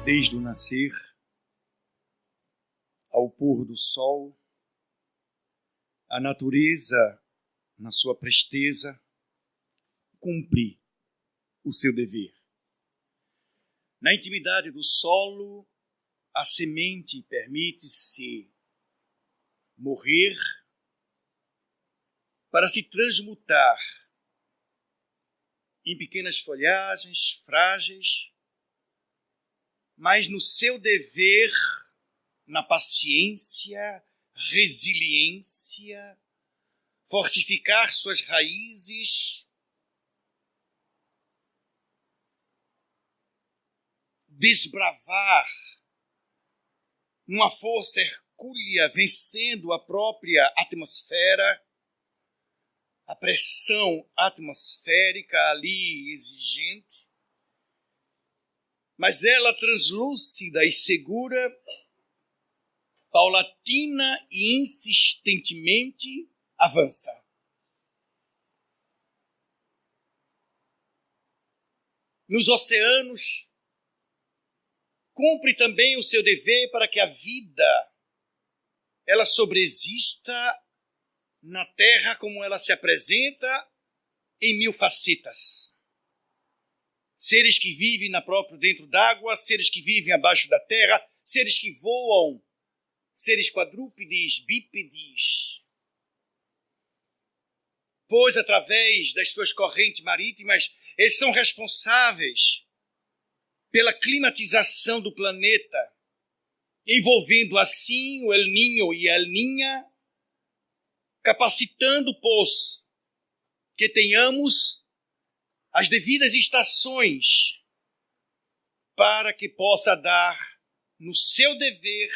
Desde o nascer ao pôr do sol, a natureza, na sua presteza, cumpre o seu dever. Na intimidade do solo, a semente permite-se morrer para se transmutar em pequenas folhagens frágeis, mas no seu dever, na paciência, resiliência, fortificar suas raízes, desbravar uma força hercúlea, vencendo a própria atmosfera, a pressão atmosférica ali exigente, mas ela translúcida e segura, paulatina e insistentemente avança. Nos oceanos, cumpre também o seu dever para que a vida ela sobreexista na Terra como ela se apresenta em mil facetas. Seres que vivem dentro d'água, seres que vivem abaixo da terra, seres que voam, seres quadrúpedes, bípedes. Pois, através das suas correntes marítimas, eles são responsáveis pela climatização do planeta, envolvendo assim o El Niño e a El Niña, capacitando-os que tenhamos as devidas estações para que possa dar no seu dever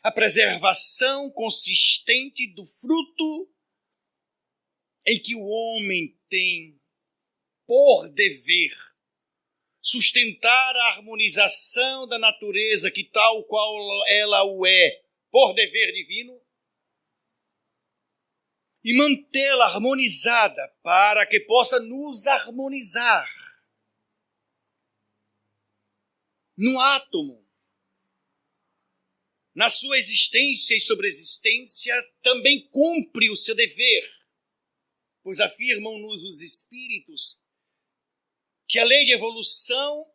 a preservação consistente do fruto em que o homem tem por dever sustentar a harmonização da natureza, que tal qual ela o é, por dever divino, e mantê-la harmonizada para que possa nos harmonizar. No átomo, na sua existência e sobreexistência, também cumpre o seu dever, pois afirmam-nos os espíritos que a lei de evolução,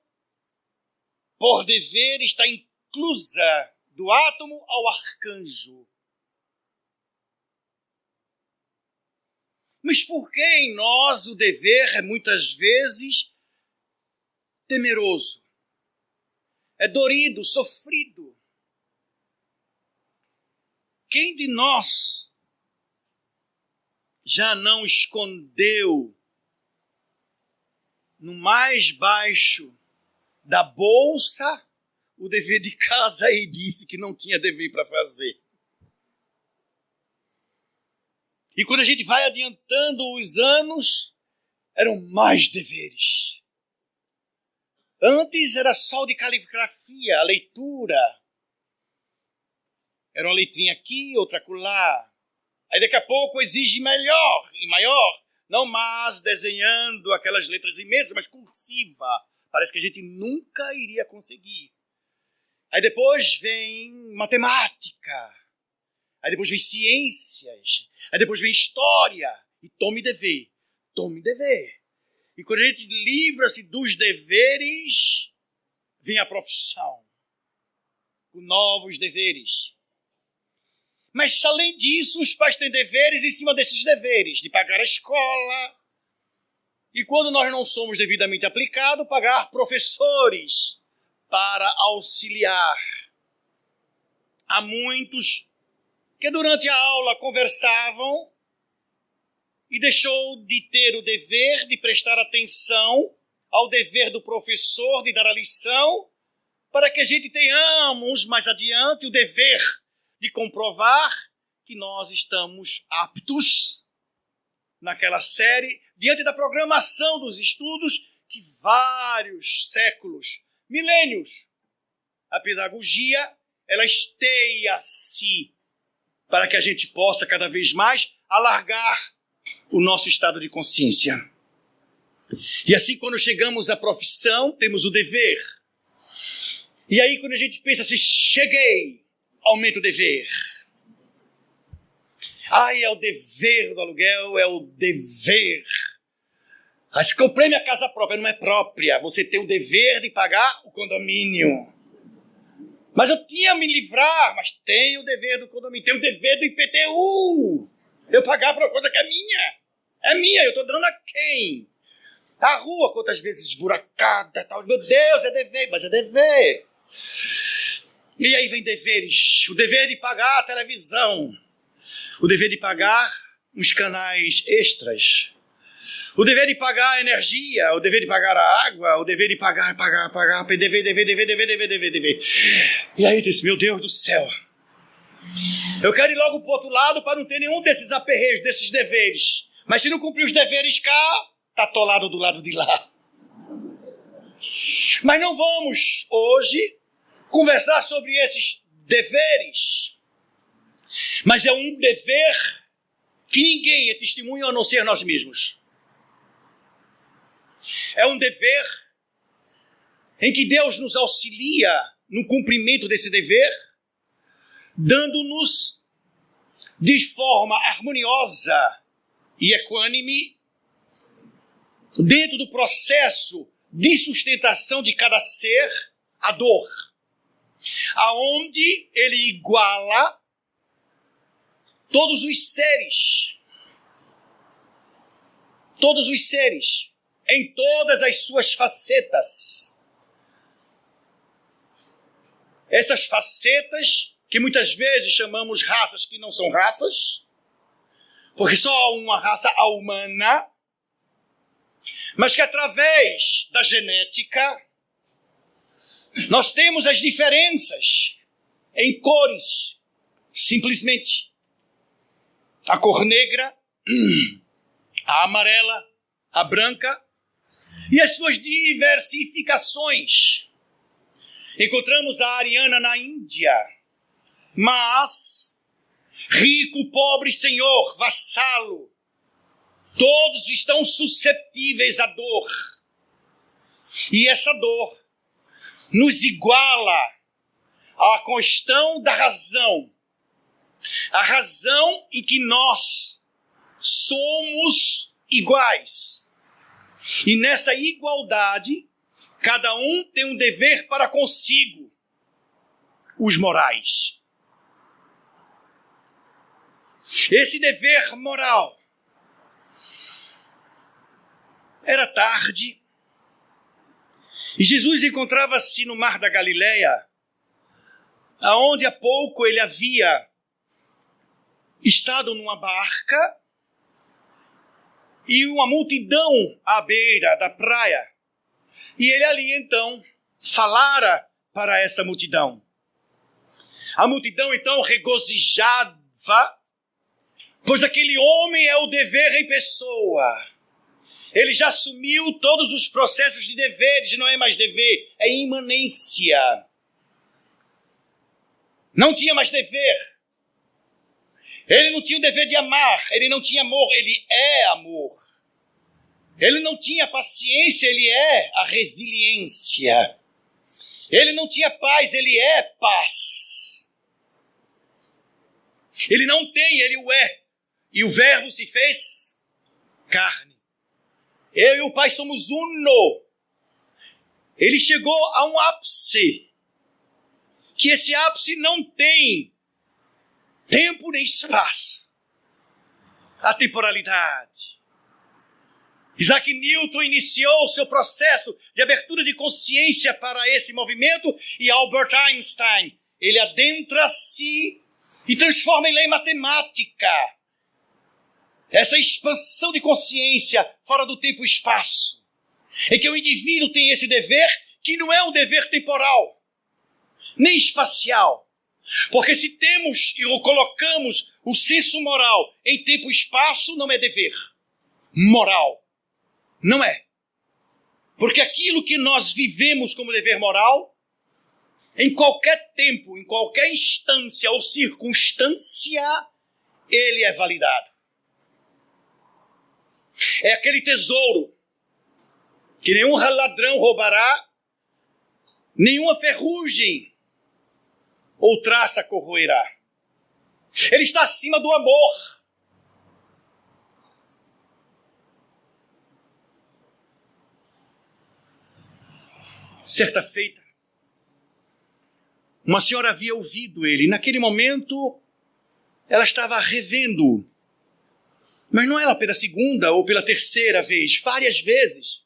por dever, está inclusa do átomo ao arcanjo. Mas por que em nós o dever é muitas vezes temeroso? É dorido, sofrido. Quem de nós já não escondeu no mais baixo da bolsa o dever de casa e disse que não tinha dever para fazer? E quando a gente vai adiantando os anos, eram mais deveres. Antes era só de caligrafia, a leitura. Era uma letrinha aqui, outra acolá. Aí daqui a pouco exige melhor e maior. Não mais desenhando aquelas letras imensas, mas cursiva. Parece que a gente nunca iria conseguir. Aí depois vem matemática. Aí depois vem ciências. Aí depois vem história. E tome dever. Tome dever. E quando a gente livra-se dos deveres, vem a profissão. Com novos deveres. Mas, além disso, os pais têm deveres em cima desses deveres, de pagar a escola. E quando nós não somos devidamente aplicados, pagar professores para auxiliar. Há muitos que durante a aula conversavam e deixou de ter o dever de prestar atenção ao dever do professor de dar a lição, para que a gente tenhamos mais adiante o dever de comprovar que nós estamos aptos naquela série, diante da programação dos estudos que vários séculos, milênios, a pedagogia, ela esteia-se para que a gente possa cada vez mais alargar o nosso estado de consciência. E assim, quando chegamos à profissão, temos o dever E aí quando a gente pensa assim, cheguei, aumenta o dever. Ai, é o dever do aluguel, é o dever. Mas comprei minha casa própria, não é própria. Você tem o dever de pagar o condomínio. Mas eu tinha me livrar, mas tem o dever do condomínio, tem o dever do IPTU. Eu pagar por uma coisa que é minha. É minha, eu estou dando a quem? A rua, quantas vezes esburacada, tal. Meu Deus, é dever, mas é dever. E aí vem deveres. O dever de pagar a televisão. O dever de pagar os canais extras. O dever de pagar a energia. O dever de pagar a água. O dever de pagar. Dever. E aí disse, meu Deus do céu. Eu quero ir logo para o outro lado para não ter nenhum desses aperreios, desses deveres. Mas se não cumprir os deveres cá, está atolado do lado de lá. Mas não vamos hoje conversar sobre esses deveres. Mas é um dever que ninguém é testemunha a não ser nós mesmos. É um dever em que Deus nos auxilia no cumprimento desse dever, dando-nos de forma harmoniosa e equânime, dentro do processo de sustentação de cada ser, a dor, aonde ele iguala todos os seres, em todas as suas facetas. Essas facetas que muitas vezes chamamos raças que não são raças, porque só há uma raça humana, mas que através da genética nós temos as diferenças em cores, simplesmente. A cor negra, a amarela, a branca e as suas diversificações. Encontramos a ariana na Índia, mas rico, pobre, senhor, vassalo, todos estão suscetíveis à dor. E essa dor nos iguala à questão da razão. A razão em que nós somos iguais. E nessa igualdade, cada um tem um dever para consigo, os morais. Esse dever moral. Era tarde e Jesus encontrava-se no mar da Galileia, aonde há pouco ele havia estado numa barca e uma multidão à beira da praia. E ele ali então falara para essa multidão. A multidão então regozijava, pois aquele homem é o dever em pessoa. Ele já assumiu todos os processos de deveres, não é mais dever, é imanência. Não tinha mais dever. Ele não tinha o dever de amar, ele não tinha amor, ele é amor. Ele não tinha paciência, ele é a resiliência. Ele não tinha paz, ele é paz. Ele não tem, ele o é. E o verbo se fez carne. Eu e o Pai somos uno. Ele chegou a um ápice, que esse ápice não tem tempo nem espaço. A temporalidade. Isaac Newton iniciou o seu processo de abertura de consciência para esse movimento e Albert Einstein, ele adentra-se e transforma em lei matemática essa expansão de consciência fora do tempo e espaço, em que o indivíduo tem esse dever que não é um dever temporal, nem espacial. Porque se temos e colocamos o senso moral em tempo e espaço, não é dever moral. Não é. Porque aquilo que nós vivemos como dever moral, em qualquer tempo, em qualquer instância ou circunstância, ele é validado. É aquele tesouro que nenhum ladrão roubará, nenhuma ferrugem ou traça corroerá. Ele está acima do amor. Certa feita, uma senhora havia ouvido ele. Naquele momento, ela estava revendo. Mas não era pela segunda ou pela terceira vez, várias vezes.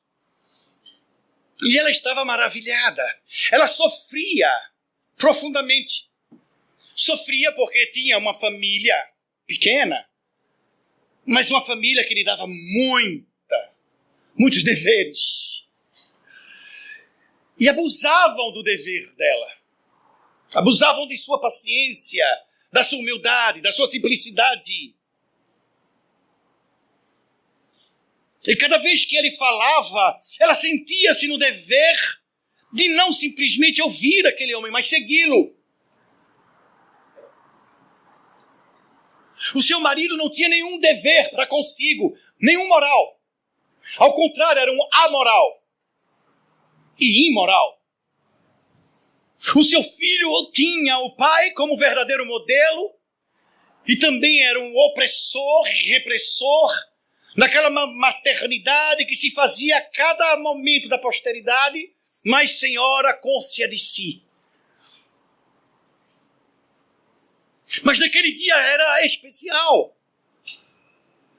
E ela estava maravilhada. Ela sofria profundamente. Sofria porque tinha uma família pequena, mas uma família que lhe dava muitos deveres. E abusavam do dever dela. Abusavam de sua paciência, da sua humildade, da sua simplicidade. E cada vez que ele falava, ela sentia-se no dever de não simplesmente ouvir aquele homem, mas segui-lo. O seu marido não tinha nenhum dever para consigo, nenhum moral. Ao contrário, era um amoral e imoral. O seu filho tinha o pai como verdadeiro modelo e também era um opressor e repressor naquela maternidade que se fazia a cada momento da posteridade, mas senhora cônscia de si. Mas naquele dia era especial,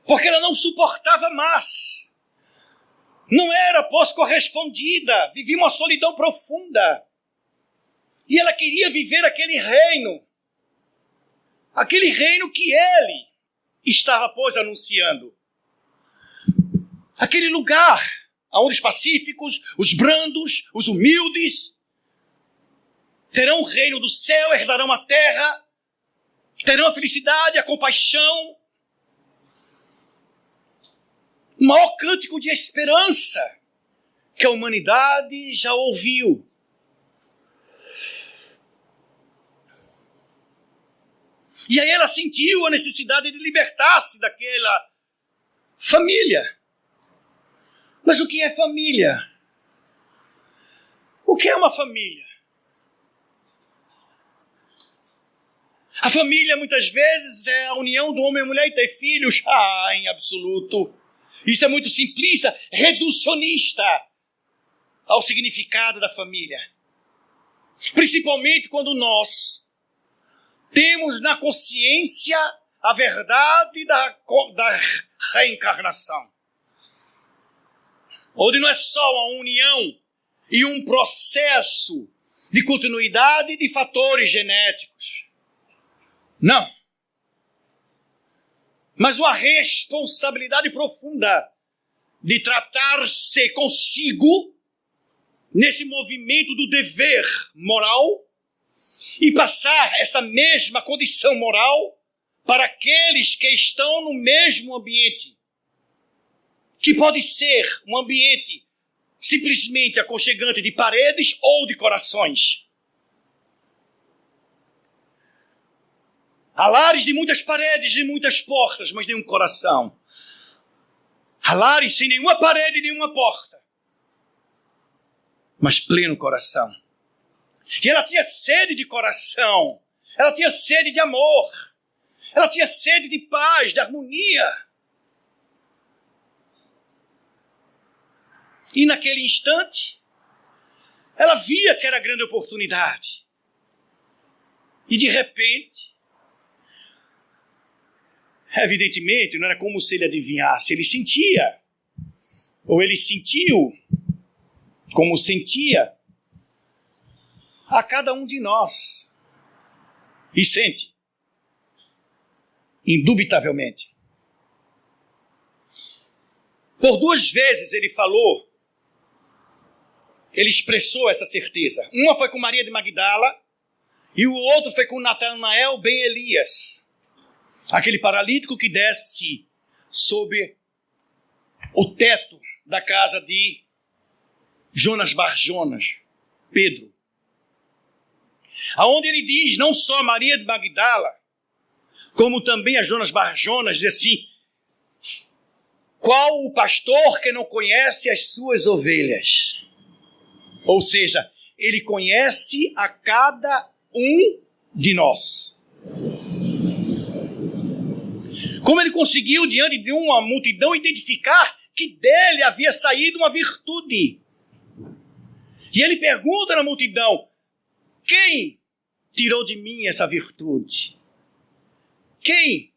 porque ela não suportava mais. Não era pós-correspondida, vivia uma solidão profunda. E ela queria viver aquele reino que ele estava, pois, anunciando. Aquele lugar onde os pacíficos, os brandos, os humildes terão o reino do céu, herdarão a terra, terão a felicidade, a compaixão. O maior cântico de esperança que a humanidade já ouviu. E aí ela sentiu a necessidade de libertar-se daquela família. Mas o que é família? O que é uma família? A família, muitas vezes, é a união do homem e mulher e ter filhos. Em absoluto. Isso é muito simplista, reducionista ao significado da família. Principalmente quando nós temos na consciência a verdade da reencarnação. Onde não é só uma união e um processo de continuidade de fatores genéticos. Não. Mas uma responsabilidade profunda de tratar-se consigo nesse movimento do dever moral e passar essa mesma condição moral para aqueles que estão no mesmo ambiente, que pode ser um ambiente simplesmente aconchegante de paredes ou de corações. Há lares de muitas paredes e muitas portas, mas nenhum coração. Há lares sem nenhuma parede e nenhuma porta, mas pleno coração. E ela tinha sede de coração, ela tinha sede de amor, ela tinha sede de paz, de harmonia. E naquele instante, ela via que era a grande oportunidade. E de repente, evidentemente, não era como se ele adivinhasse, ele sentia, ou ele sentiu, como sentia, a cada um de nós. E sente, indubitavelmente. Por 2 vezes ele falou, ele expressou essa certeza. Uma foi com Maria de Magdala e o outro foi com Natanael ben Elias, aquele paralítico que desce sob o teto da casa de Jonas Bar Jonas, Pedro. Aonde ele diz, não só a Maria de Magdala, como também a Jonas Bar Jonas, diz assim: qual o pastor que não conhece as suas ovelhas? Ou seja, Ele conhece a cada um de nós. Como ele conseguiu, diante de uma multidão, identificar que dele havia saído uma virtude. E ele pergunta na multidão: quem tirou de mim essa virtude? Quem?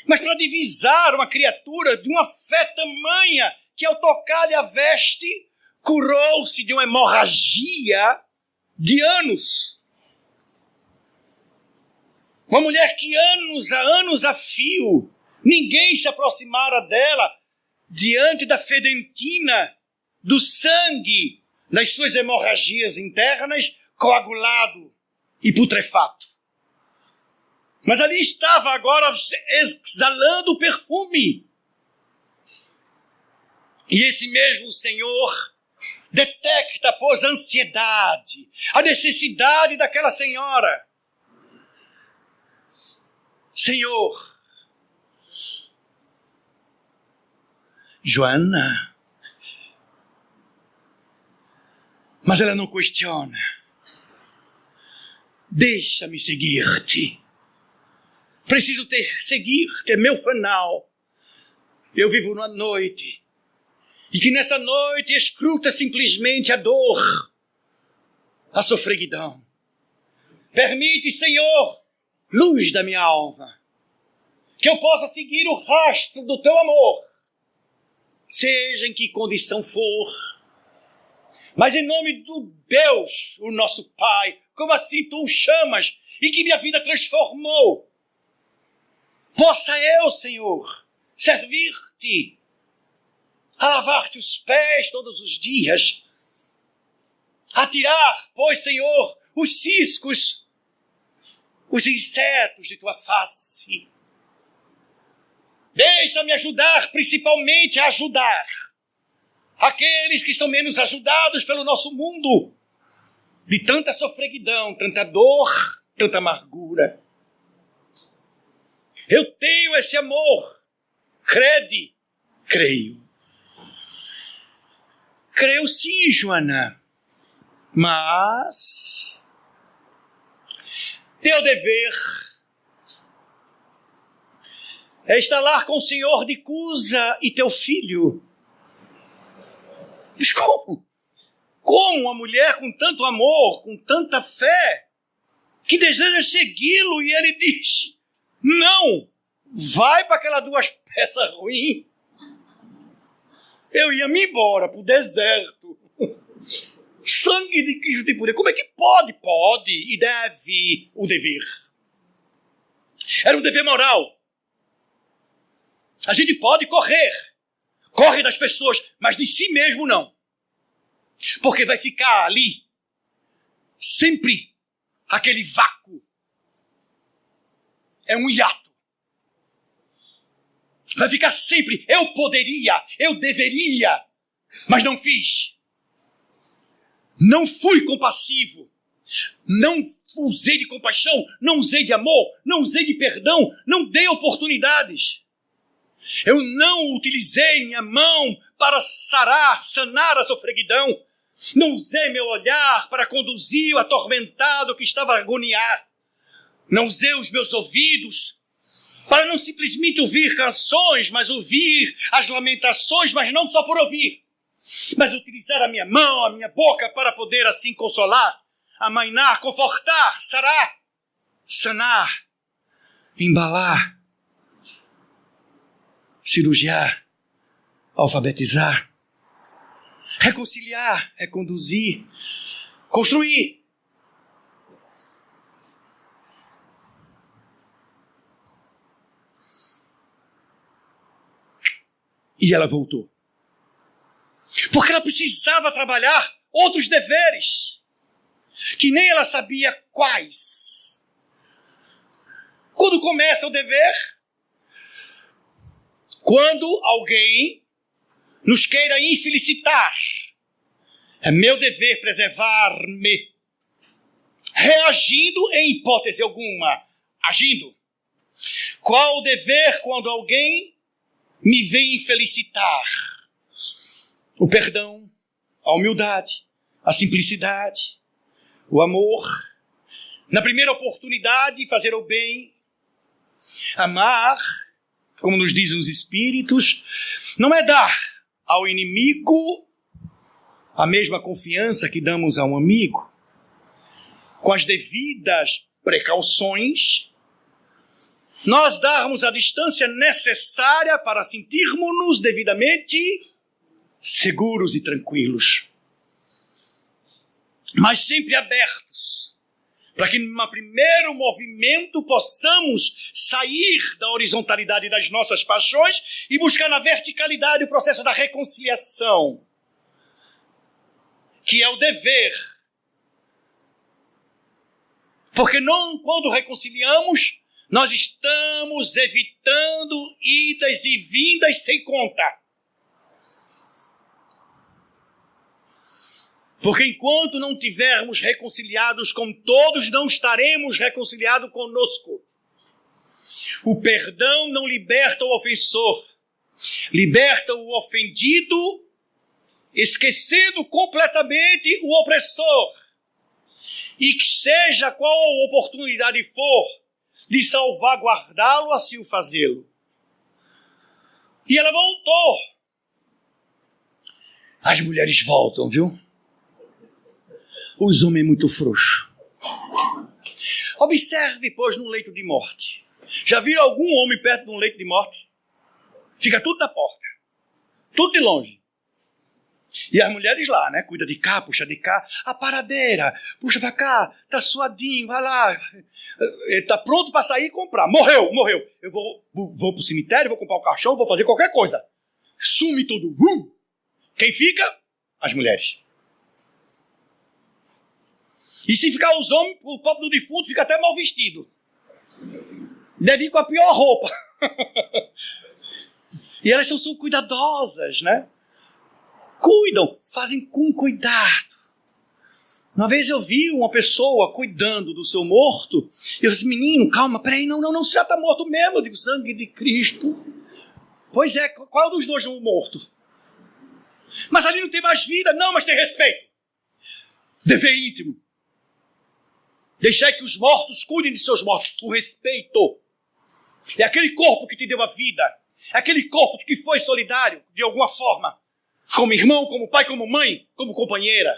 Mas para divisar uma criatura de uma fé tamanha que ao tocar-lhe a veste, curou-se de uma hemorragia de anos. Uma mulher que anos a fio, ninguém se aproximara dela diante da fedentina do sangue nas suas hemorragias internas, coagulado e putrefato. Mas ali estava agora exalando o perfume. E esse mesmo Senhor detecta, pois, a ansiedade, a necessidade daquela senhora. Senhor, Joana, mas ela não questiona. Deixa-me seguir-te. Preciso seguir-te, é meu fanal. Eu vivo na noite. E que nessa noite escruta simplesmente a dor, a sofreguidão. Permite, Senhor, luz da minha alma, que eu possa seguir o rastro do teu amor, seja em que condição for. Mas em nome do Deus, o nosso Pai, como assim tu o chamas e que minha vida transformou, possa eu, Senhor, servir-te, a lavar-te os pés todos os dias, a tirar, pois, Senhor, os ciscos, os insetos de tua face. Deixa-me ajudar, principalmente a ajudar aqueles que são menos ajudados pelo nosso mundo, de tanta sofreguidão, tanta dor, tanta amargura. Eu tenho esse amor. Crede? Creio. Creio sim, Joana. Mas teu dever é estar lá com o senhor de Cusa e teu filho. Mas como? Como uma mulher com tanto amor, com tanta fé, que deseja segui-lo e ele diz: não, vai para aquelas duas peças ruins. Eu ia me embora para o deserto. Sangue de Cristo tem poder. Como é que pode? Pode e deve o dever. Era um dever moral. A gente pode correr. Corre das pessoas, mas de si mesmo não. Porque vai ficar ali sempre aquele vácuo. É um hiato. Vai ficar sempre, eu poderia, eu deveria, mas não fiz. Não fui compassivo. Não usei de compaixão, não usei de amor, não usei de perdão, não dei oportunidades. Eu não utilizei minha mão para sanar a sofreguidão. Não usei meu olhar para conduzir o atormentado que estava a agoniar. Não usei os meus ouvidos para não simplesmente ouvir canções, mas ouvir as lamentações, mas não só por ouvir, mas utilizar a minha mão, a minha boca para poder assim consolar, amainar, confortar, sarar, sanar, embalar, cirurgiar, alfabetizar, reconciliar, reconduzir, construir. E ela voltou. Porque ela precisava trabalhar outros deveres, que nem ela sabia quais. Quando começa o dever? Quando alguém nos queira infelicitar. É meu dever preservar-me. Reagindo em hipótese alguma. Agindo. Qual o dever quando alguém me vem felicitar? O perdão, a humildade, a simplicidade, o amor. Na primeira oportunidade, fazer o bem. Amar, como nos dizem os Espíritos, não é dar ao inimigo a mesma confiança que damos a um amigo, com as devidas precauções, nós darmos a distância necessária para sentirmos-nos devidamente seguros e tranquilos, mas sempre abertos, para que num primeiro movimento possamos sair da horizontalidade das nossas paixões e buscar na verticalidade o processo da reconciliação, que é o dever. Porque não, quando reconciliamos, nós estamos evitando idas e vindas sem conta. Porque enquanto não tivermos reconciliados com todos, não estaremos reconciliados conosco. O perdão não liberta o ofensor, liberta o ofendido, esquecendo completamente o opressor. E que seja qual oportunidade for de salvaguardá-lo, assim o fazê-lo. E ela voltou. As mulheres voltam, viu? Os homens muito frouxos. Observe, pois, no leito de morte. Já viram algum homem perto de um leito de morte? Fica tudo na porta. Tudo de longe. E as mulheres lá, né? Cuida de cá, puxa de cá. A paradeira, puxa pra cá. Tá suadinho, vai lá. Ele tá pronto pra sair e comprar. Morreu. Eu vou pro cemitério, vou comprar o caixão, vou fazer qualquer coisa. Sume tudo. Quem fica? As mulheres. E se ficar os homens, o pobre do defunto fica até mal vestido. Deve ir com a pior roupa. E elas são cuidadosas, né? Cuidam, fazem com cuidado. Uma vez eu vi uma pessoa cuidando do seu morto, e eu disse, menino, calma, peraí, não, você já está morto mesmo. Eu digo, sangue de Cristo. Pois é, qual dos dois é o morto? Mas ali não tem mais vida, não, mas tem respeito. Dever íntimo. Deixai que os mortos cuidem de seus mortos, por respeito. É aquele corpo que te deu a vida, é aquele corpo que foi solidário, de alguma forma, como irmão, como pai, como mãe, como companheira.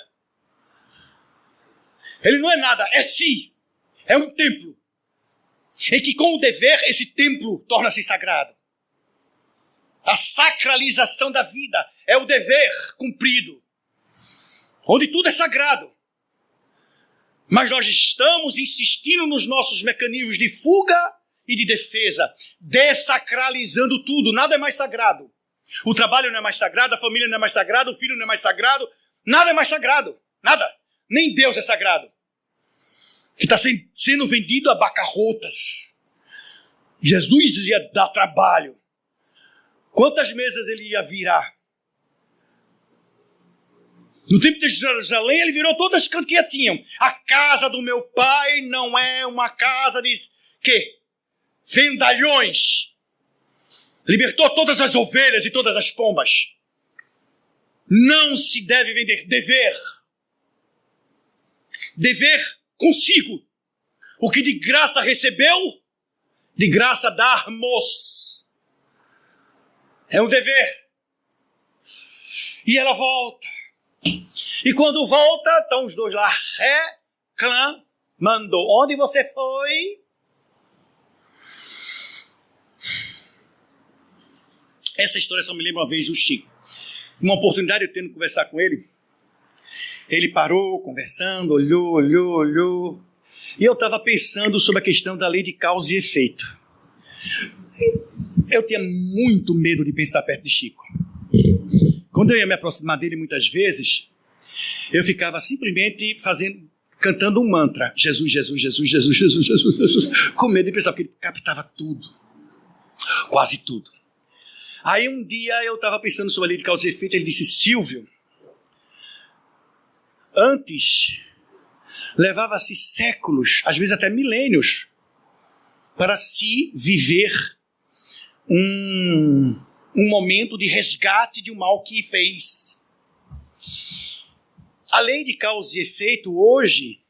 Ele não é nada, é si. É um templo. Em que com o dever, esse templo torna-se sagrado. A sacralização da vida é o dever cumprido. Onde tudo é sagrado. Mas nós estamos insistindo nos nossos mecanismos de fuga e de defesa, dessacralizando tudo. Nada é mais sagrado. O trabalho não é mais sagrado, a família não é mais sagrada, o filho não é mais sagrado. Nada é mais sagrado. Nada. Nem Deus é sagrado. Que está sendo vendido a bancarrotas. Jesus ia dar trabalho. Quantas mesas ele ia virar? No tempo de Jerusalém, ele virou todas as que tinham. A casa do meu pai não é uma casa de quê? Vendalhões. Libertou todas as ovelhas e todas as pombas. Não se deve vender. Dever. Dever consigo. O que de graça recebeu, de graça darmos. É um dever. E ela volta. E quando volta, estão os dois lá reclamando. Onde você foi? Essa história só me lembra uma vez do Chico. Uma oportunidade eu tendo de conversar com ele. Ele parou, conversando, olhou. E eu estava pensando sobre a questão da lei de causa e efeito. Eu tinha muito medo de pensar perto de Chico. Quando eu ia me aproximar dele muitas vezes, eu ficava simplesmente cantando um mantra. Jesus, Jesus, Jesus, Jesus, Jesus, Jesus, Jesus. Com medo de pensar, porque ele captava tudo. Quase tudo. Aí um dia eu estava pensando sobre a lei de causa e efeito, ele disse, Silvio, antes levava-se séculos, às vezes até milênios, para se viver um momento de resgate de um mal que fez. A lei de causa e efeito hoje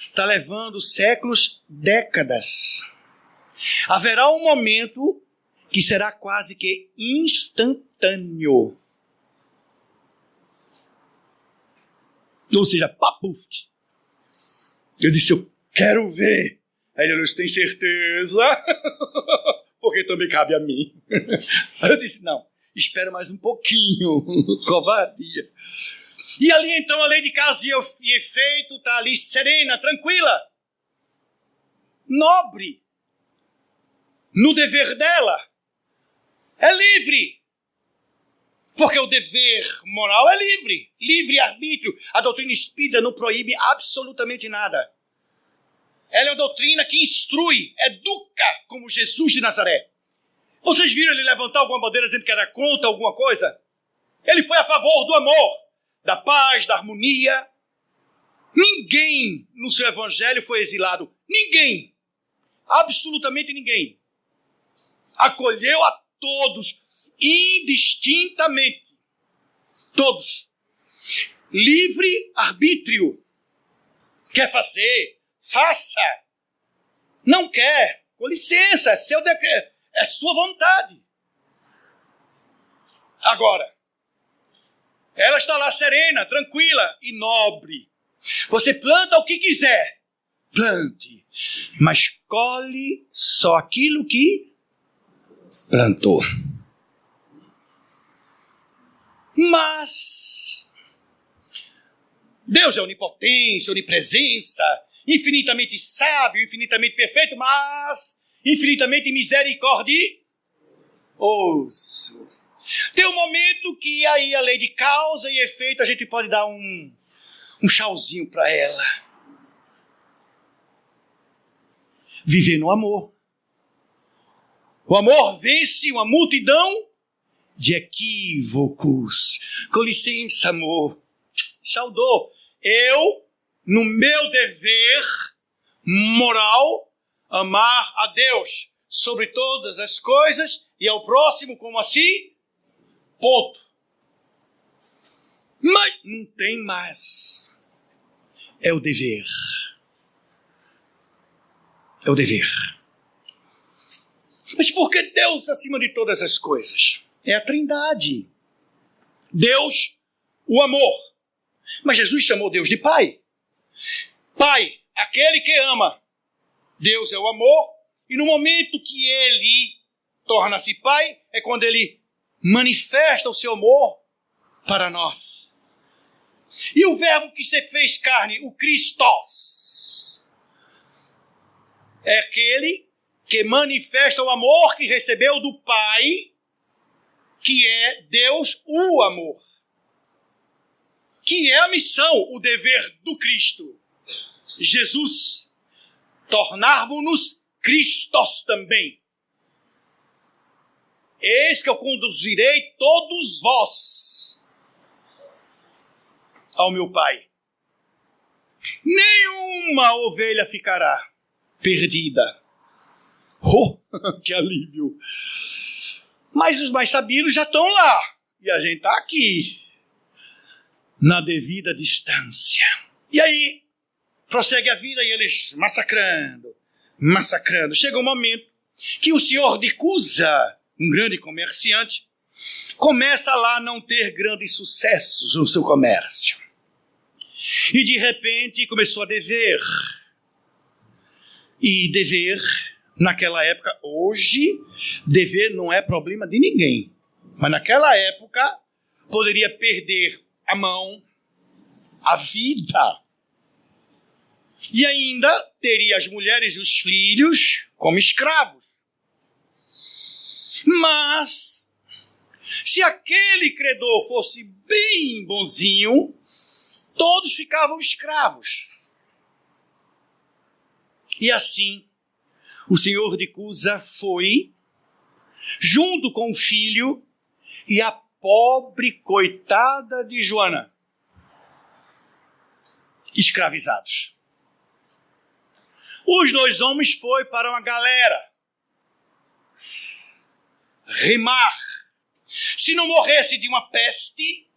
está levando séculos, décadas. Haverá um momento que será quase que instantâneo. Ou seja, papuf. Eu disse, eu quero ver. Aí ele disse, tem certeza? Porque também cabe a mim. Aí eu disse, não, espera mais um pouquinho. Covardia. E ali então a lei de causa e efeito está ali serena, tranquila, nobre, no dever dela. É livre. Porque o dever moral é livre. Livre-arbítrio. A doutrina espírita não proíbe absolutamente nada. Ela é uma doutrina que instrui, educa, como Jesus de Nazaré. Vocês viram ele levantar alguma bandeira dizendo que era contra alguma coisa? Ele foi a favor do amor, da paz, da harmonia. Ninguém no seu evangelho foi exilado. Ninguém. Absolutamente ninguém. Acolheu a todos, indistintamente. Todos. Livre-arbítrio. Quer fazer? Faça. Não quer? Com licença, é sua vontade. Agora, ela está lá serena, tranquila e nobre. Você planta o que quiser. Plante. Mas colhe só aquilo que plantou. Mas Deus é onipotência, onipresença, infinitamente sábio, infinitamente perfeito, mas infinitamente misericordioso. Tem um momento que aí a lei de causa e efeito, a gente pode dar um chauzinho para ela. Viver no amor. O amor vence uma multidão de equívocos. Com licença, amor. Chaudou. Eu, no meu dever moral, amar a Deus sobre todas as coisas e ao próximo como assim. Ponto. Mas não tem mais. É o dever. É o dever. Mas por que Deus acima de todas as coisas? É a Trindade. Deus, o amor. Mas Jesus chamou Deus de Pai. Pai, aquele que ama. Deus é o amor. E no momento que ele torna-se Pai, é quando ele manifesta o seu amor para nós. E o verbo que se fez carne, o Christos, é aquele que manifesta o amor que recebeu do Pai, que é Deus, o amor. Que é a missão, o dever do Cristo. Jesus, tornarmos-nos Cristos também. Eis que eu conduzirei todos vós ao meu Pai. Nenhuma ovelha ficará perdida. Oh, que alívio! Mas os mais sabios já estão lá. E a gente está aqui, na devida distância. E aí, prossegue a vida e eles massacrando. Chega um momento que o senhor de Cusa, um grande comerciante, começa lá a não ter grandes sucessos no seu comércio. E de repente começou a dever. E dever, naquela época, hoje, dever não é problema de ninguém. Mas naquela época, poderia perder a mão, a vida. E ainda teria as mulheres e os filhos como escravos. Mas, se aquele credor fosse bem bonzinho, todos ficavam escravos. E assim, o senhor de Cusa foi, junto com o filho e a pobre coitada de Joana, escravizados. Os dois homens foram para uma galera remar. Se não morresse de uma peste,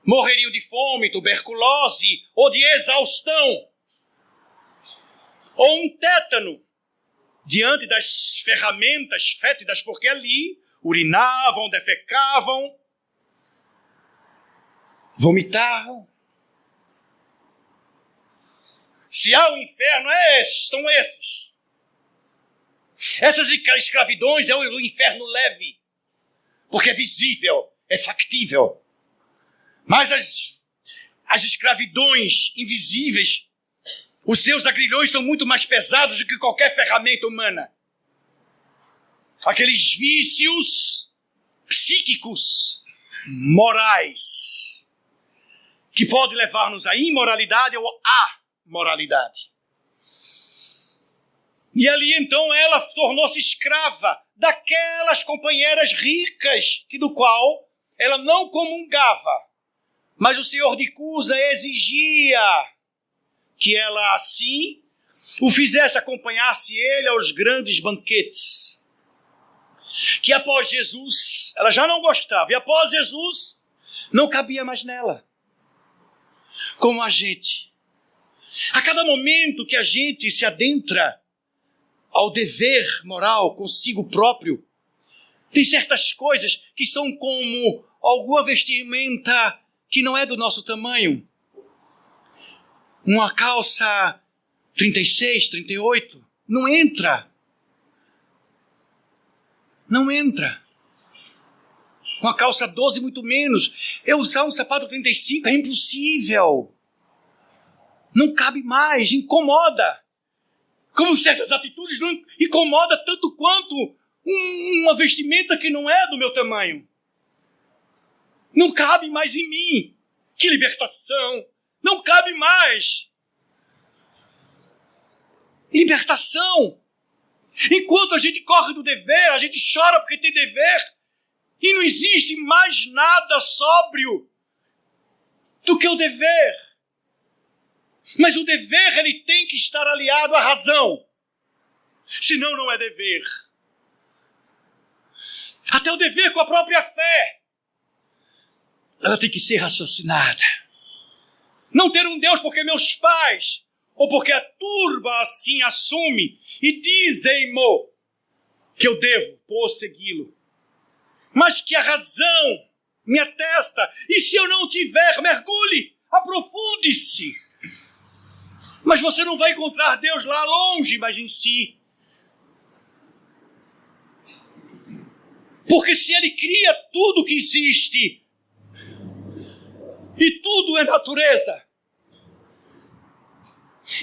morreriam de fome, tuberculose ou de exaustão, ou um tétano, diante das ferramentas fétidas, porque ali urinavam, defecavam, vomitavam. Se há o inferno, são esses. Essas escravidões é o inferno leve, porque é visível, é factível. Mas as escravidões invisíveis, os seus agrilhões são muito mais pesados do que qualquer ferramenta humana. Aqueles vícios psíquicos, morais, que podem levar-nos à imoralidade ou à moralidade. E ali então ela tornou-se escrava daquelas companheiras ricas, do qual ela não comungava. Mas o senhor de Cusa exigia que ela assim o fizesse, acompanhasse ele aos grandes banquetes. Que após Jesus, ela já não gostava, e após Jesus, não cabia mais nela. Como a gente. A cada momento que a gente se adentra ao dever moral consigo próprio, tem certas coisas que são como alguma vestimenta que não é do nosso tamanho. Uma calça 36, 38, não entra. Não entra. Uma calça 12, muito menos. Eu usar um sapato 35 é impossível. Não cabe mais, incomoda. Como certas atitudes não incomoda tanto quanto uma vestimenta que não é do meu tamanho. Não cabe mais em mim. Que libertação! Não cabe mais. Libertação. Enquanto a gente corre do dever, a gente chora porque tem dever, e não existe mais nada sóbrio do que o dever. Mas o dever, ele tem que estar aliado à razão. Senão não é dever. Até o dever com a própria fé, ela tem que ser raciocinada. Não ter um Deus porque meus pais, ou porque a turba assim assume e dizem-mo que eu devo possegui-lo. Mas que a razão me atesta. E se eu não tiver, mergulhe, aprofunde-se. Mas você não vai encontrar Deus lá longe, mas em si. Porque se Ele cria tudo que existe, e tudo é natureza,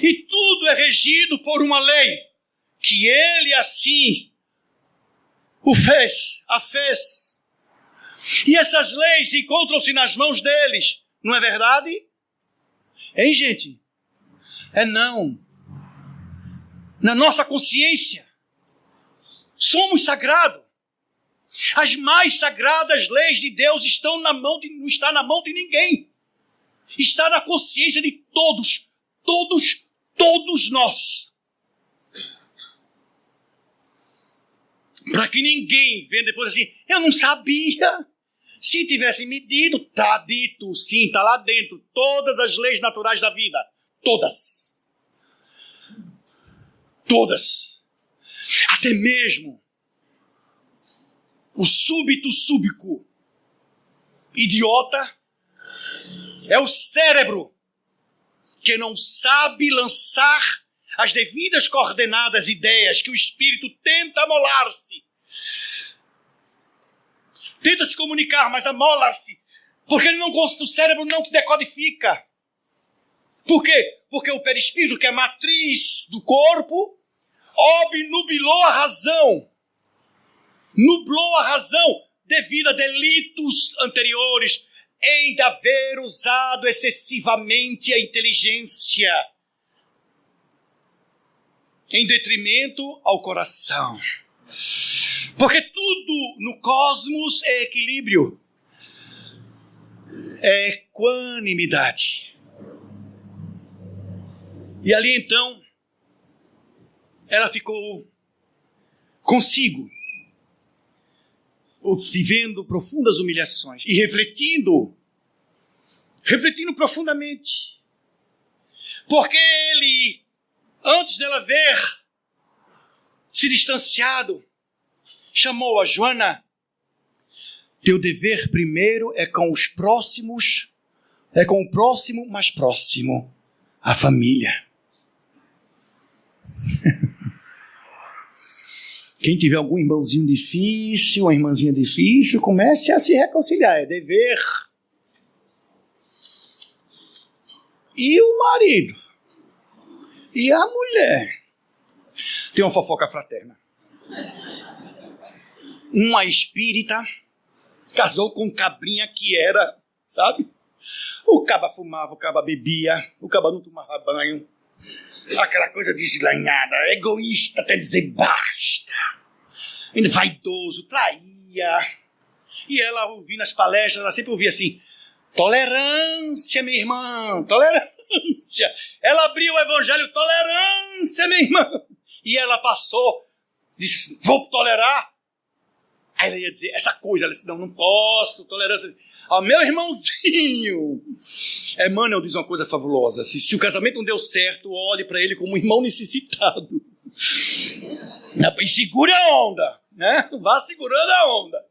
e tudo é regido por uma lei, que Ele assim a fez. E essas leis encontram-se nas mãos deles, não é verdade? Hein, gente? É não. Na nossa consciência, somos sagrados. As mais sagradas leis de Deus estão não está na mão de ninguém. Está na consciência de todos nós. Para que ninguém venha depois assim, eu não sabia. Se tivesse medido, está dito, sim, está lá dentro. Todas as leis naturais da vida. Todas. Todas. Até mesmo o súbito súbico idiota é o cérebro que não sabe lançar as devidas coordenadas, ideias que o espírito tenta amolar-se. Tenta se comunicar, mas amola-se. Porque o cérebro não decodifica. Por quê? Porque o perispírito, que é a matriz do corpo, obnubilou a razão. Nublou a razão devido a delitos anteriores em de haver usado excessivamente a inteligência em detrimento ao coração. Porque tudo no cosmos é equilíbrio, é equanimidade. E ali então, ela ficou consigo, vivendo profundas humilhações e refletindo refletindo profundamente. Porque ele, antes dela ver se distanciado, chamou a Joana. Teu dever primeiro é com os próximos, é com o próximo mais próximo, a família. Quem tiver algum irmãozinho difícil, uma irmãzinha difícil, comece a se reconciliar, é dever. E o marido? E a mulher? Tem uma fofoca fraterna. Uma espírita casou com um cabrinha que era, sabe? O caba fumava, o caba bebia, o caba não tomava banho. Aquela coisa deslanhada, egoísta até dizer basta. Ainda vaidoso, traía. E ela ouvia nas palestras, ela sempre ouvia assim, tolerância, minha irmã, tolerância. Ela abriu o evangelho, tolerância, minha irmã. E ela passou, disse, vou tolerar. Aí ela ia dizer, essa coisa, ela disse, não posso, tolerância. Ó, meu irmãozinho. Emmanuel diz uma coisa fabulosa, se o casamento não deu certo, olhe para ele como um irmão necessitado. E segure a onda, né? Vá segurando a onda.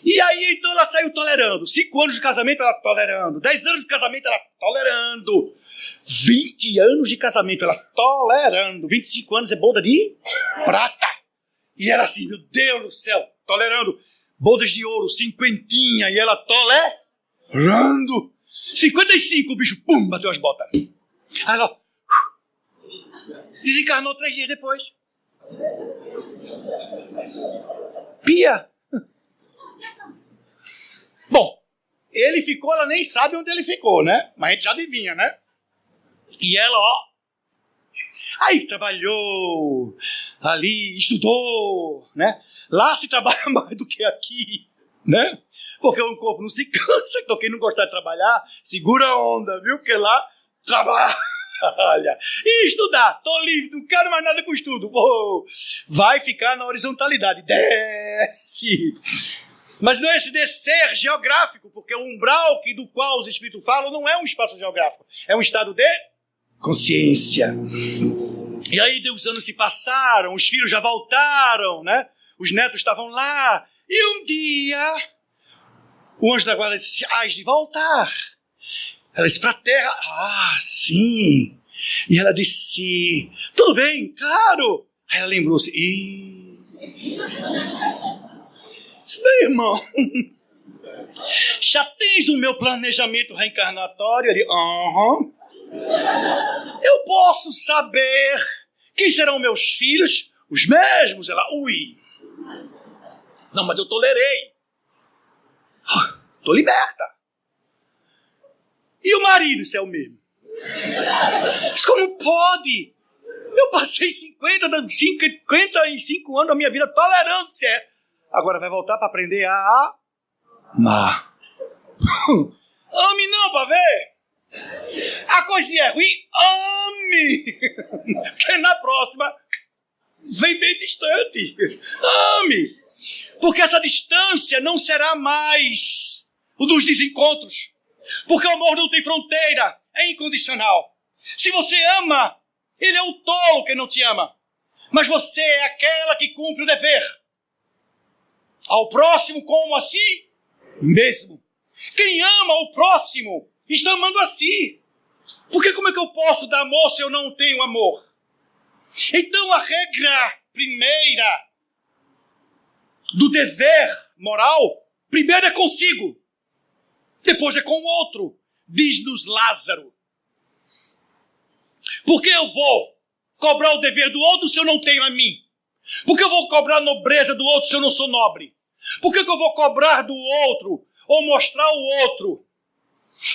E aí, então, ela saiu tolerando. 5 anos de casamento, ela tolerando. 10 anos de casamento, ela tolerando. 20 anos de casamento, ela tolerando. 25 anos é boda de prata. E ela assim, meu Deus do céu, tolerando. Bodas de ouro, 50, e ela tolerando. 55, o bicho, pum, bateu as botas. Aí ela desencarnou 3 dias depois. Pia. Bom, ele ficou, ela nem sabe onde ele ficou, né? Mas a gente já adivinha, né? E ela, ó. Aí trabalhou, ali estudou, né? Lá se trabalha mais do que aqui, né? Porque o corpo não se cansa, então quem não gostar de trabalhar, segura a onda, viu? Porque lá trabalha. E estudar, tô livre, não quero mais nada com estudo. Uou, vai ficar na horizontalidade, desce. Mas não é esse descer geográfico, porque o umbral do qual os espíritos falam não é um espaço geográfico, é um estado de consciência. E aí os anos se passaram, os filhos já voltaram, né? Os netos estavam lá. E um dia, o anjo da guarda disse, hás de voltar. Ela disse, para a terra? Ah, sim. E ela disse, tudo bem, claro. Aí ela lembrou-se, meu irmão, já tens o meu planejamento reencarnatório? Ele, eu posso saber quem serão meus filhos? Os mesmos? Ela, não, mas eu tolerei. Estou liberta. E o marido, isso é o mesmo. Mas como pode? Eu passei 55 anos da minha vida tolerando se é. Agora vai voltar para aprender a amar. Ame não, para ver. A coisinha é ruim, ame. Porque na próxima vem bem distante. Ame. Porque essa distância não será mais o dos desencontros. Porque o amor não tem fronteira, é incondicional. Se você ama, ele é o tolo que não te ama. Mas você é aquela que cumpre o dever. Ao próximo como a si mesmo. Quem ama o próximo está amando a si. Porque como é que eu posso dar amor se eu não tenho amor? Então a regra primeira do dever moral, primeiro é consigo, depois é com o outro, diz-nos Lázaro. Por que eu vou cobrar o dever do outro se eu não tenho a mim? Por que eu vou cobrar a nobreza do outro se eu não sou nobre? Por que eu vou cobrar do outro ou mostrar ao outro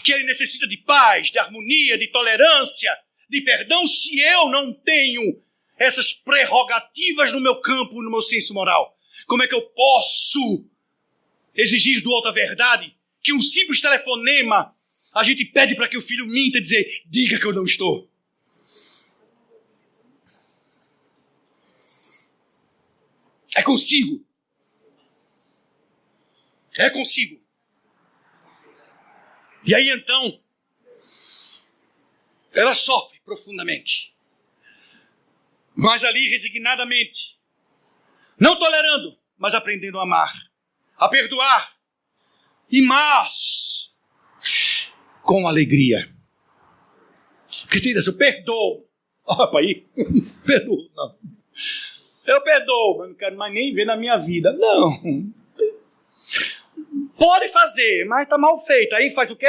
que ele necessita de paz, de harmonia, de tolerância, de perdão, se eu não tenho essas prerrogativas no meu campo, no meu senso moral? Como é que eu posso exigir do outro a verdade? Que um simples telefonema a gente pede para que o filho minta e dizer, diga que eu não estou. É consigo. É consigo. E aí então, ela sofre profundamente. Mas ali, resignadamente, não tolerando, mas aprendendo a amar, a perdoar, e mais, com alegria. Porque tu diz, eu perdoo. Opa aí, perdoo, não. Eu perdoo, mas não quero mais nem ver na minha vida. Não. Pode fazer, mas está mal feito. Aí faz o quê?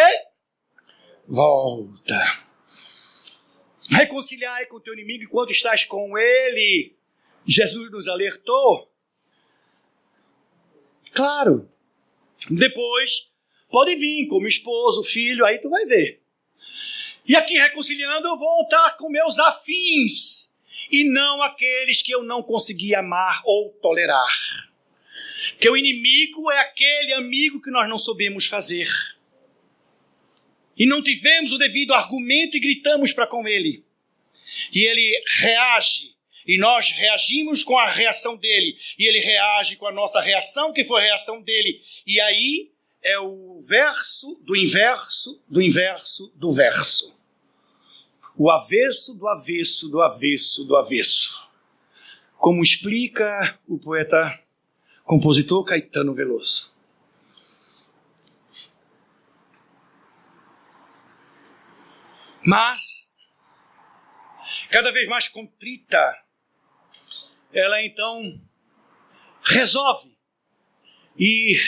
Volta. Reconciliar com o teu inimigo enquanto estás com ele. Jesus nos alertou. Claro. Depois, pode vir como esposo, filho, aí tu vai ver. E aqui reconciliando, eu vou estar com meus afins. E não aqueles que eu não consegui amar ou tolerar. Porque o inimigo é aquele amigo que nós não soubemos fazer. E não tivemos o devido argumento e gritamos para com ele. E ele reage. E nós reagimos com a reação dele. E ele reage com a nossa reação, que foi a reação dele. E aí é o verso do inverso, do inverso, do verso. O avesso do avesso, do avesso, do avesso. Como explica o poeta, compositor Caetano Veloso. Mas, cada vez mais contrita, ela então resolve ir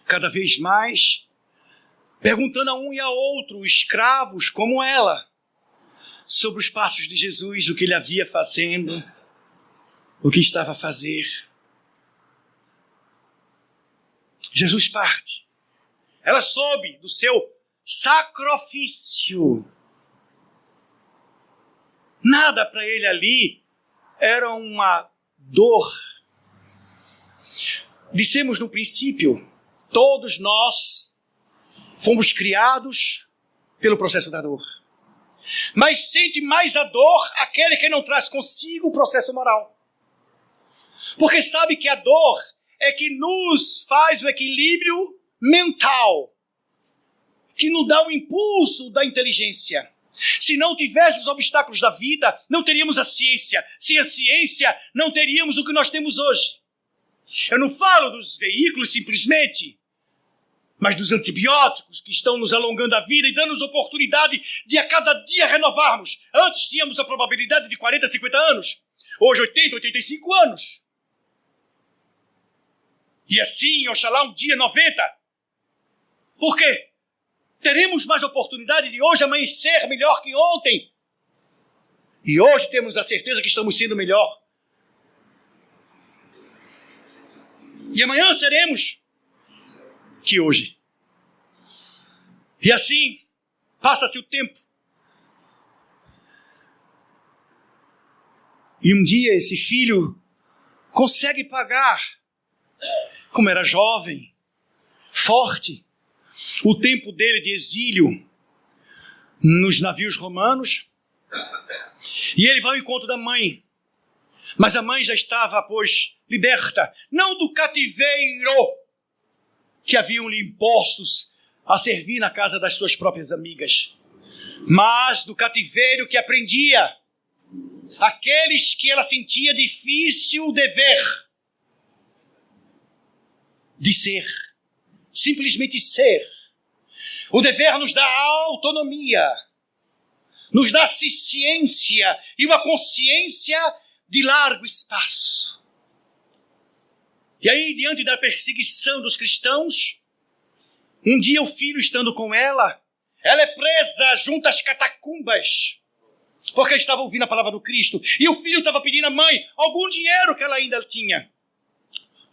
cada vez mais perguntando a um e a outro, escravos como ela, sobre os passos de Jesus, o que ele havia fazendo, o que estava a fazer. Jesus parte. Ela soube do seu sacrifício. Nada para ele ali era uma dor. Dissemos no princípio, todos nós fomos criados pelo processo da dor. Mas sente mais a dor aquele que não traz consigo o processo moral. Porque sabe que a dor é que nos faz o equilíbrio mental, que nos dá o impulso da inteligência. Se não tivéssemos os obstáculos da vida, não teríamos a ciência. Sem a ciência, não teríamos o que nós temos hoje. Eu não falo dos veículos simplesmente, mas dos antibióticos que estão nos alongando a vida e dando-nos oportunidade de a cada dia renovarmos. Antes tínhamos a probabilidade de 40, 50 anos. Hoje 80, 85 anos. E assim, oxalá um dia 90. Por quê? Teremos mais oportunidade de hoje amanhecer melhor que ontem. E hoje temos a certeza que estamos sendo melhor. E amanhã seremos que hoje. E assim, passa-se o tempo. E um dia esse filho consegue pagar, como era jovem, forte, o tempo dele de exílio nos navios romanos. E ele vai ao encontro da mãe. Mas a mãe já estava, pois, liberta, não do cativeiro que haviam-lhe impostos a servir na casa das suas próprias amigas, mas do cativeiro que aprendia aqueles que ela sentia difícil o dever de ser, simplesmente ser. O dever nos dá autonomia, nos dá ciência e uma consciência de largo espaço. E aí, diante da perseguição dos cristãos, um dia o filho estando com ela é presa junto às catacumbas, porque estava ouvindo a palavra do Cristo, e o filho estava pedindo à mãe algum dinheiro que ela ainda tinha.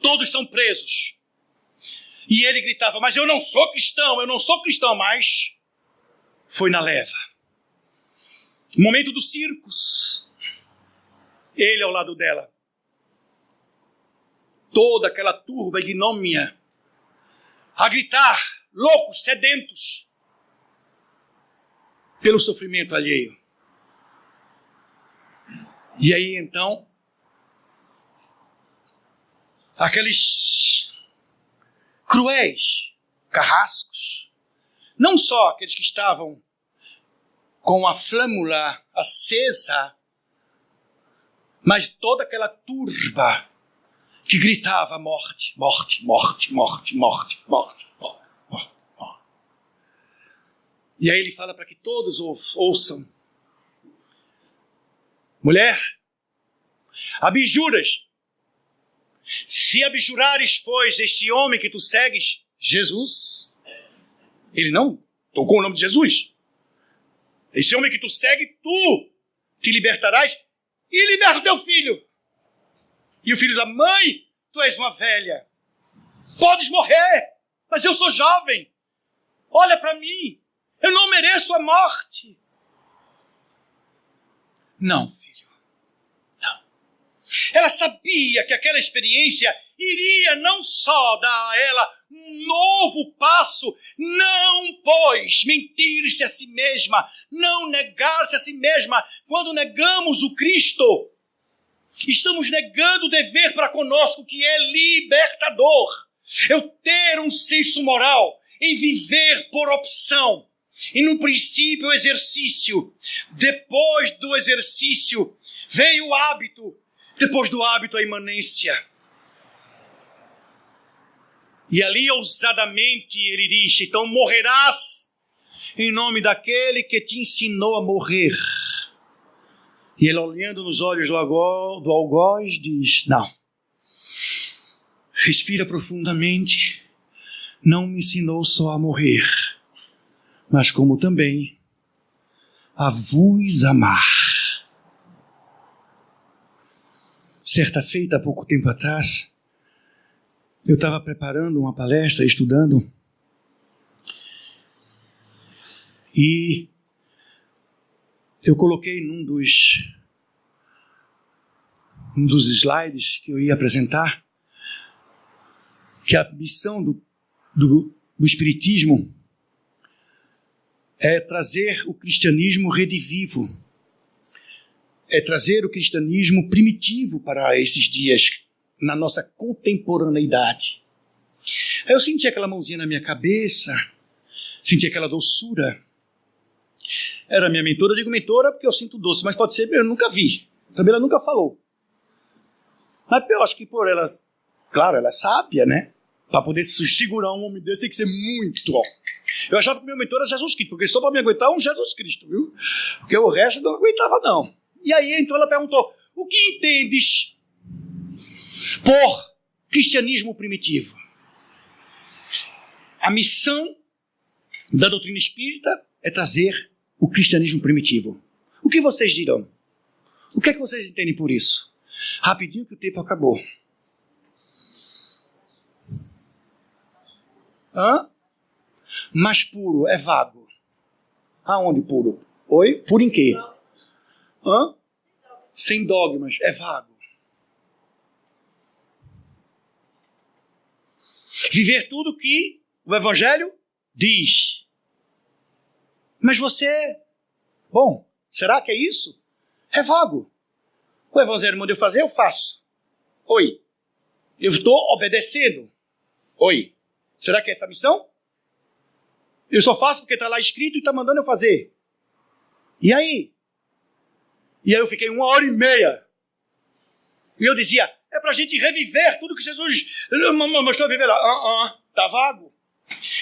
Todos são presos. E ele gritava, mas eu não sou cristão, mas foi na leva. Momento do circus, ele ao lado dela. Toda aquela turba ignômia a gritar, loucos, sedentos, pelo sofrimento alheio. E aí então, aqueles cruéis carrascos não só aqueles que estavam com a flâmula acesa, mas toda aquela turba que gritava morte, morte, morte, morte, morte, morte, morte, morte, morte. E aí ele fala para que todos ouçam. Mulher, abjuras. Se abjurares, pois, este homem que tu segues, Jesus, ele não tocou o nome de Jesus. Esse homem que tu segue, tu te libertarás e liberta o teu filho. E o filho da mãe, tu és uma velha. Podes morrer, mas eu sou jovem. Olha para mim, eu não mereço a morte. Não, filho, não. Ela sabia que aquela experiência iria não só dar a ela um novo passo, não, pois, mentir-se a si mesma, não negar-se a si mesma. Quando negamos o Cristo, estamos negando o dever para conosco, que é libertador. Eu ter um senso moral em viver por opção. E no princípio o exercício, depois do exercício veio o hábito, depois do hábito a imanência. E ali ousadamente ele diz, então morrerás em nome daquele que te ensinou a morrer. E ele, olhando nos olhos do algoz, diz, não, respira profundamente, não me ensinou só a morrer, mas como também a vos amar. Certa feita, há pouco tempo atrás, eu estava preparando uma palestra, estudando, e eu coloquei num dos slides que eu ia apresentar, que a missão do Espiritismo é trazer o cristianismo redivivo, é trazer o cristianismo primitivo para esses dias, na nossa contemporaneidade. Aí eu senti aquela mãozinha na minha cabeça, senti aquela doçura. Era minha mentora, eu digo mentora porque eu sinto doce, mas pode ser, eu nunca vi, também ela nunca falou. Mas eu acho que por ela, claro, ela é sábia, né? Para poder segurar um homem desse tem que ser muito bom. Eu achava que meu mentor era Jesus Cristo, porque só para me aguentar um Jesus Cristo, viu? Porque o resto não aguentava não. E aí então ela perguntou, o que entendes por cristianismo primitivo? A missão da doutrina espírita é trazer o cristianismo primitivo. O que vocês dirão? O que é que vocês entendem por isso? Rapidinho que o tempo acabou. Mais puro, é vago. Aonde puro? Oi? Puro em quê? Sem dogmas, é vago. Viver tudo que o Evangelho diz. Mas você... Bom, será que é isso? É vago. O Evangelho mandou eu fazer, eu faço. Oi. Eu estou obedecendo. Oi. Será que é essa a missão? Eu só faço porque está lá escrito e está mandando eu fazer. E aí? E aí eu fiquei 1h30. E eu dizia, é para a gente reviver tudo que Jesus mostrou a viver lá. Tá vago.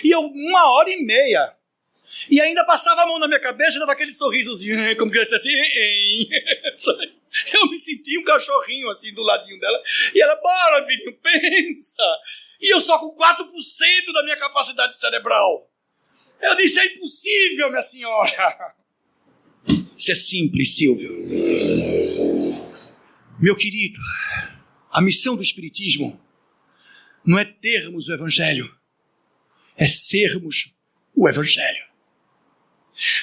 E eu 1h30. E ainda passava a mão na minha cabeça e dava aquele sorrisozinho, como que eu disse assim, eu me senti um cachorrinho assim do ladinho dela. E ela, bora, filhinho, pensa. E eu só com 4% da minha capacidade cerebral. Eu disse, é impossível, minha senhora. Isso é simples, Silvio. Meu querido, a missão do Espiritismo não é termos o Evangelho, é sermos o Evangelho.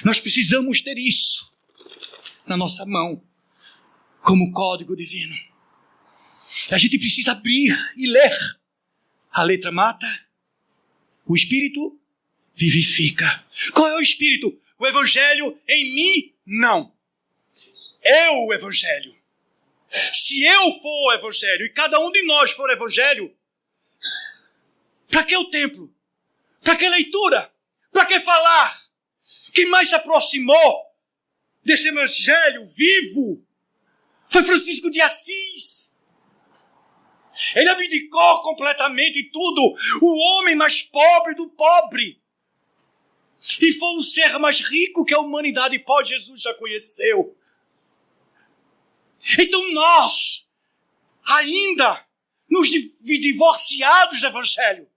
Nós precisamos ter isso na nossa mão, como código divino. A gente precisa abrir e ler. A letra mata, o Espírito vivifica. Qual é o Espírito? O Evangelho em mim? Não. É o Evangelho. Se eu for o Evangelho e cada um de nós for o Evangelho, para que o templo? Para que leitura? Para que falar? Quem mais se aproximou desse evangelho vivo foi Francisco de Assis. Ele abdicou completamente tudo, o homem mais pobre do pobre. E foi o ser mais rico que a humanidade pós-Jesus já conheceu. Então nós, ainda nos divorciados do evangelho,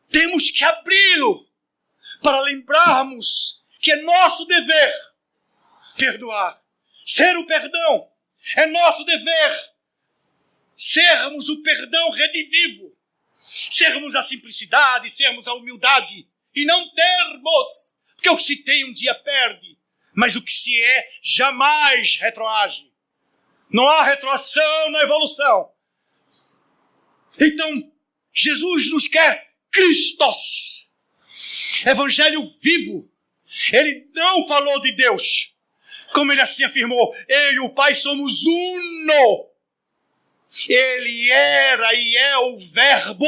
temos que abri-lo para lembrarmos que é nosso dever perdoar, ser o perdão. É nosso dever sermos o perdão redivivo, sermos a simplicidade, sermos a humildade e não termos, porque o que se tem um dia perde, mas o que se é jamais retroage. Não há retroação na evolução. Então, Jesus nos quer Christos, evangelho vivo. Ele não falou de Deus, como ele assim afirmou, ele e o Pai somos uno. Ele era e é o Verbo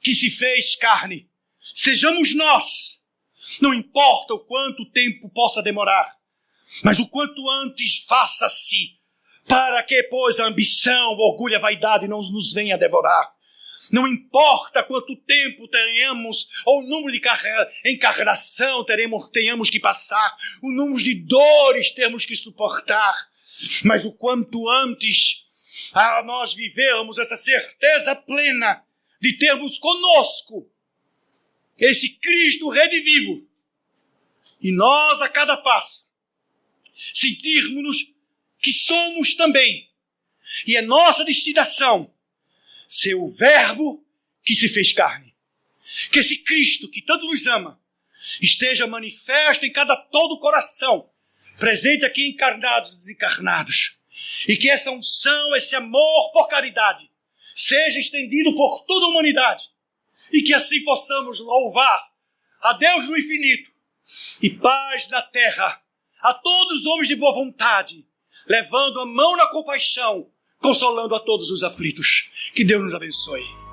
que se fez carne. Sejamos nós. Não importa o quanto tempo possa demorar, mas o quanto antes faça-se, para que, pois, a ambição, o orgulho e a vaidade não nos venha devorar. Não importa quanto tempo tenhamos, ou o número de encarnação tenhamos que passar, o número de dores temos que suportar, mas o quanto antes a nós vivermos essa certeza plena de termos conosco esse Cristo redivivo, e nós a cada passo sentirmos que somos também, e é nossa destinação ser o Verbo que se fez carne. Que esse Cristo que tanto nos ama esteja manifesto em todo o coração, presente aqui encarnados e desencarnados. E que essa unção, esse amor por caridade, seja estendido por toda a humanidade. E que assim possamos louvar a Deus no infinito e paz na terra a todos os homens de boa vontade, levando a mão na compaixão, consolando a todos os aflitos. Que Deus nos abençoe.